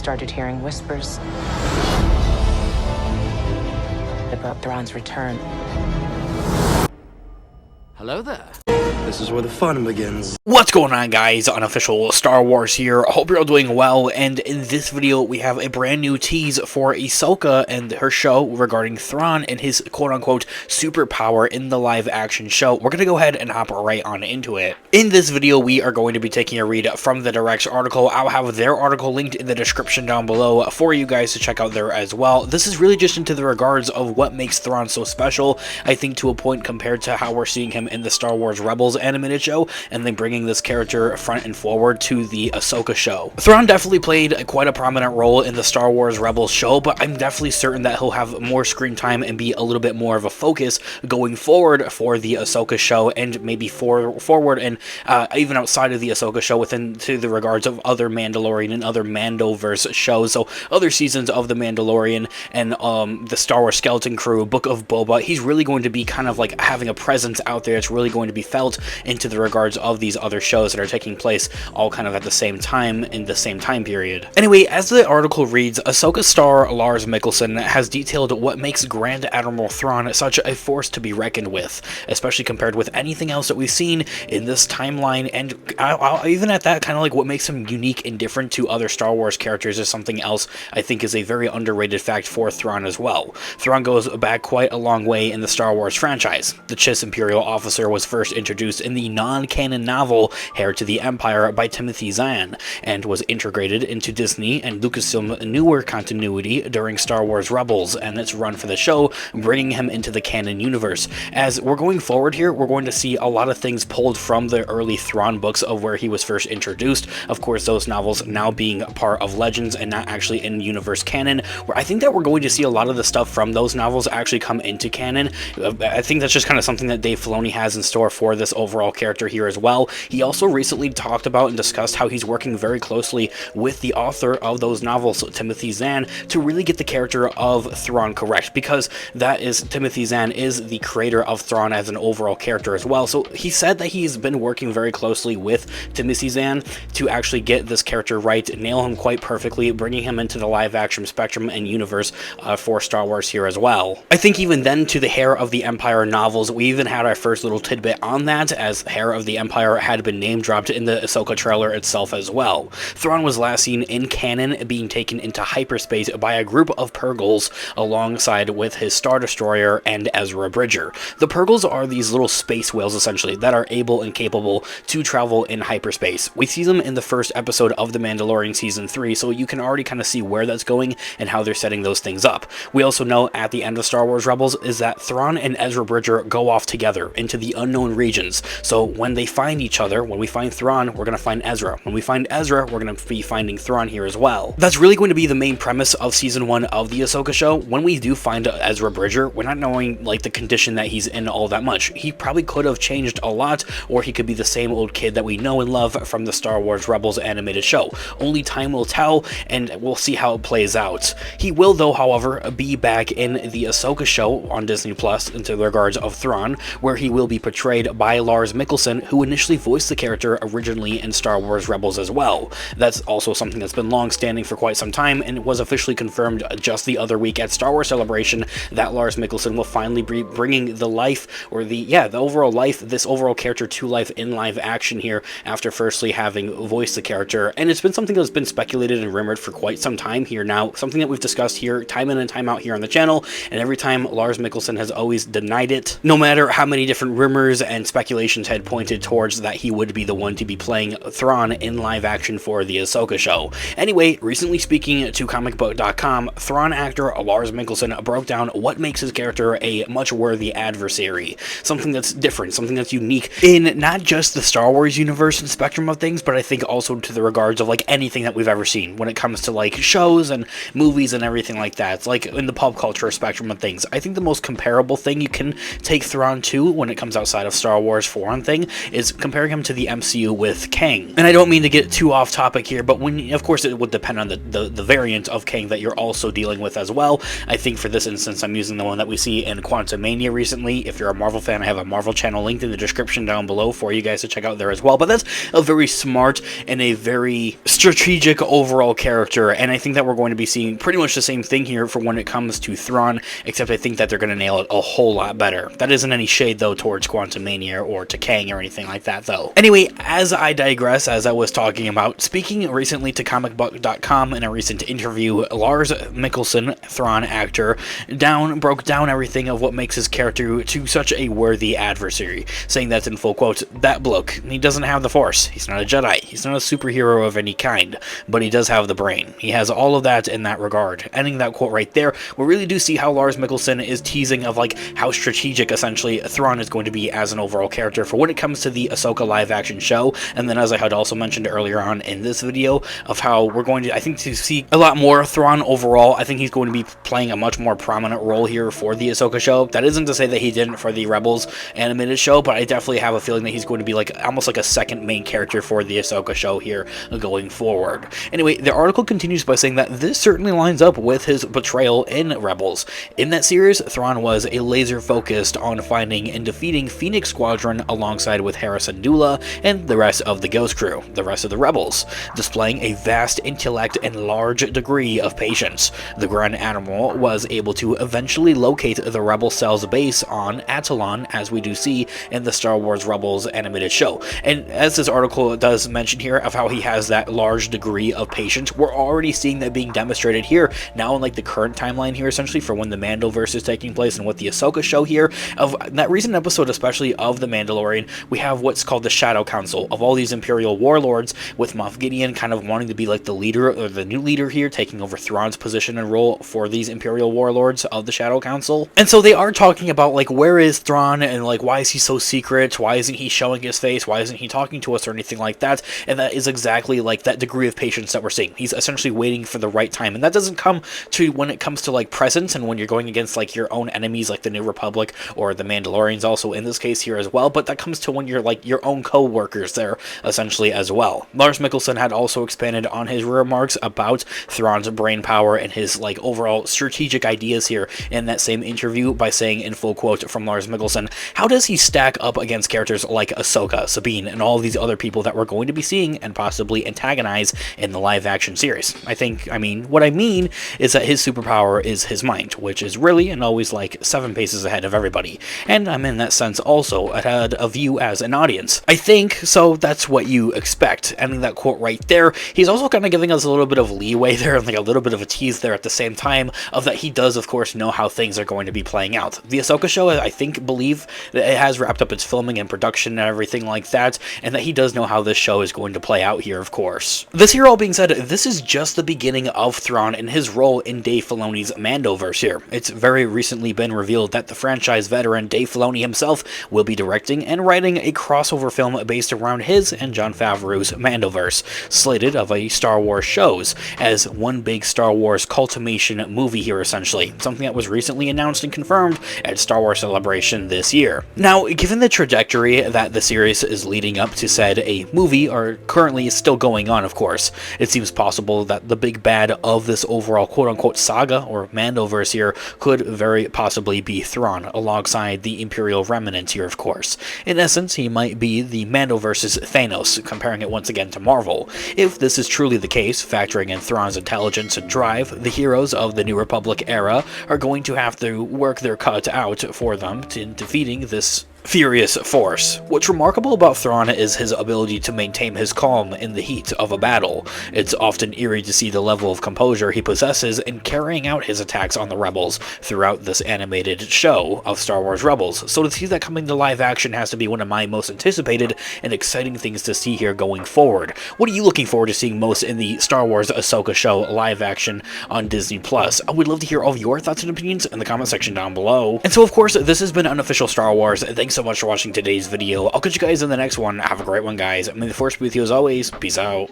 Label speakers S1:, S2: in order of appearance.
S1: started hearing whispers about Thrawn's return.
S2: Hello there.
S3: This is where the fun begins.
S4: What's going on, guys? Unofficial Star Wars here. Hope you're all doing well, and in this video we have a brand new tease for Ahsoka and her show regarding Thrawn and his quote-unquote superpower in the live-action show. We're gonna go ahead and hop right on into it. In this video we are going to be taking a read from the Direct's article. I'll have their article linked in the description down below for you guys to check out there as well. This is really just into the regards of what makes Thrawn so special, I think, to a point compared to how we're seeing him in the Star Wars Rebels animated show, and then bringing this character front and forward to the Ahsoka show. Thrawn definitely played quite a prominent role in the Star Wars Rebels show, but I'm definitely certain that he'll have more screen time and be a little bit more of a focus going forward for the Ahsoka show, and maybe forward and even outside of the Ahsoka show within to the regards of other Mandalorian and other Mandoverse shows. So other seasons of the Mandalorian and the Star Wars Skeleton Crew, Book of Boba, he's really going to be kind of like having a presence out there. It's really going to be felt into the regards of these other shows that are taking place all kind of at the same time in the same time period. Anyway, as the article reads, Ahsoka star Lars Mikkelsen has detailed what makes Grand Admiral Thrawn such a force to be reckoned with, especially compared with anything else that we've seen in this timeline, and even at that, kind of like what makes him unique and different to other Star Wars characters is something else I think is a very underrated fact for Thrawn as well. Thrawn goes back quite a long way in the Star Wars franchise. The Chiss Imperial officer was first introduced in the non-canon novel Heir to the Empire by Timothy Zahn, and was integrated into Disney and Lucasfilm newer continuity during Star Wars Rebels and its run for the show, bringing him into the canon universe. As we're going forward here, we're going to see a lot of things pulled from the early Thrawn books of where he was first introduced. Of course, those novels now being part of Legends and not actually in universe canon, where I think that we're going to see a lot of the stuff from those novels actually come into canon. I think that's just kind of something that Dave Filoni has in store for this overall character here as well. He also recently talked about and discussed how he's working very closely with the author of those novels, Timothy Zahn, to really get the character of Thrawn correct, because Timothy Zahn is the creator of Thrawn as an overall character as well. So he said that he's been working very closely with Timothy Zahn to actually get this character right, nail him quite perfectly, bringing him into the live action spectrum and universe for Star Wars here as well. I think even then, to the Heir of the Empire novels, we even had our first little tidbit on that, as Heir of the Empire had been name dropped in the Ahsoka trailer itself as well. Thrawn was last seen in canon being taken into hyperspace by a group of Purgles alongside with his Star Destroyer and Ezra Bridger. The Purgles are these little space whales essentially that are able and capable to travel in hyperspace. We see them in the first episode of The Mandalorian Season 3, so you can already kind of see where that's going and how they're setting those things up. We also know at the end of Star Wars Rebels is that Thrawn and Ezra Bridger go off together into the unknown regions. So when they find each other, when we find Thrawn, we're going to find Ezra. When we find Ezra, we're going to be finding Thrawn here as well. That's really going to be the main premise of Season 1 of the Ahsoka show. When we do find Ezra Bridger, we're not knowing like the condition that he's in all that much. He probably could have changed a lot, or he could be the same old kid that we know and love from the Star Wars Rebels animated show. Only time will tell, and we'll see how it plays out. He will, though, however, be back in the Ahsoka show on Disney Plus into regards of Thrawn, where he will be portrayed by Lars Mikkelsen, who initially voiced the character originally in Star Wars Rebels as well. That's also something that's been long-standing for quite some time, and it was officially confirmed just the other week at Star Wars Celebration that Lars Mikkelsen will finally be bringing the life, or the overall life, this overall character to life in live action here, after firstly having voiced the character. And it's been something that's been speculated and rumored for quite some time here now, something that we've discussed here time in and time out here on the channel, and every time Lars Mikkelsen has always denied it, no matter how many different rumors and speculations had pointed towards that he would be the one to be playing Thrawn in live action for the Ahsoka show. Anyway, recently speaking to comicbook.com, Thrawn actor Lars Mikkelsen broke down what makes his character a much worthy adversary, something that's different, something that's unique in not just the Star Wars universe and spectrum of things, but I think also to the regards of like anything that we've ever seen when it comes to like shows and movies and everything like that. It's like in the pop culture spectrum of things, I think the most comparable thing you can take Thrawn to when it comes outside of Star Wars Wars 4 on thing is comparing him to the MCU with Kang. And I don't mean to get too off topic here, but when, of course, it would depend on the variant of Kang that you're also dealing with as well. I think for this instance, I'm using the one that we see in Quantumania recently. If you're a Marvel fan, I have a Marvel channel linked in the description down below for you guys to check out there as well. But that's a very smart and a very strategic overall character, and I think that we're going to be seeing pretty much the same thing here for when it comes to Thrawn, except I think that they're going to nail it a whole lot better. That isn't any shade, though, towards Quantumania or to Kang or anything like that, though. Anyway, as I digress, as I was talking about, speaking recently to comicbook.com in a recent interview, Lars Mikkelsen, Thrawn actor, broke down everything of what makes his character to such a worthy adversary, saying that in full quotes, "That bloke, he doesn't have the Force. He's not a Jedi. He's not a superhero of any kind, but he does have the brain. He has all of that in that regard." Ending that quote right there, we really do see how Lars Mikkelsen is teasing of like how strategic essentially Thrawn is going to be as an overall character for when it comes to the Ahsoka live action show. And then, as I had also mentioned earlier on in this video, of how we're going to, I think, to see a lot more Thrawn overall. I think he's going to be playing a much more prominent role here for the Ahsoka show. That isn't to say that he didn't for the Rebels animated show, but I definitely have a feeling that he's going to be like almost like a second main character for the Ahsoka show here going forward. Anyway, the article continues by saying that this certainly lines up with his portrayal in Rebels. In that series, Thrawn was a laser focused on finding and defeating Phoenix Squadron alongside with Hera Syndulla and the rest of the Ghost Crew, the rest of the Rebels, displaying a vast intellect and large degree of patience. The Grand Admiral was able to eventually locate the Rebel cell's base on Atollon, as we do see in the Star Wars Rebels animated show. And as this article does mention here of how he has that large degree of patience, we're already seeing that being demonstrated here now in like the current timeline here, essentially for when the Mandoverse is taking place and with the Ahsoka show here. Of that recent episode, especially of the Mandalorian, we have what's called the Shadow Council of all these Imperial warlords, with Moff Gideon kind of wanting to be like the leader or the new leader here, taking over Thrawn's position and role for these Imperial warlords of the Shadow Council. And so they are talking about like, where is Thrawn, and like, why is he so secret? Why isn't he showing his face? Why isn't he talking to us or anything like that? And that is exactly like that degree of patience that we're seeing. He's essentially waiting for the right time, and that doesn't come to when it comes to like presence and when you're going against like your own enemies like the New Republic or the Mandalorians also in this case here as well, but that comes to when you're like your own co-workers there essentially as well. Lars Mikkelsen had also expanded on his remarks about Thrawn's brain power and his like overall strategic ideas here in that same interview by saying in full quote from Lars Mikkelsen, "How does he stack up against characters like Ahsoka, Sabine, and all these other people that we're going to be seeing and possibly antagonize in the live action series?" What I mean is that his superpower is his mind, which is really and always like 7 paces ahead of everybody. And I'm in that sense also ahead of you as an audience. I think, so that's what you expect. Ending that quote right there, he's also kind of giving us a little bit of leeway there and like a little bit of a tease there at the same time of that he does of course know how things are going to be playing out. The Ahsoka show, I believe that it has wrapped up its filming and production and everything like that, and that he does know how this show is going to play out here, of course. This here all being said, this is just the beginning of Thrawn and his role in Dave Filoni's Mandoverse here. It's very recently been revealed that the franchise veteran Dave Filoni himself will be directing and writing a crossover film based around his and Jon Favreau's Mandoverse, slated of a Star Wars shows, as one big Star Wars culmination movie here essentially, something that was recently announced and confirmed at Star Wars Celebration this year. Now, given the trajectory that the series is leading up to said a movie, or currently is still going on of course, it seems possible that the big bad of this overall quote-unquote saga or Mandoverse here could very possibly be Thrawn, alongside the Imperial remnant here of course. In essence, he might be the Mandoverse's Thanos, comparing it once again to Marvel. If this is truly the case, factoring in Thrawn's intelligence and drive, the heroes of the New Republic era are going to have to work their cut out for them in defeating this furious force. What's remarkable about Thrawn is his ability to maintain his calm in the heat of a battle. It's often eerie to see the level of composure he possesses in carrying out his attacks on the rebels throughout this animated show of Star Wars Rebels, so to see that coming to live action has to be one of my most anticipated and exciting things to see here going forward. What are you looking forward to seeing most in the Star Wars Ahsoka show live action on Disney+? I would love to hear all of your thoughts and opinions in the comment section down below. And so of course, this has been Unofficial Star Wars. Thanks so much for watching today's video. I'll catch you guys in the next one. Have a great one, guys. May the Force be with you as always. Peace out.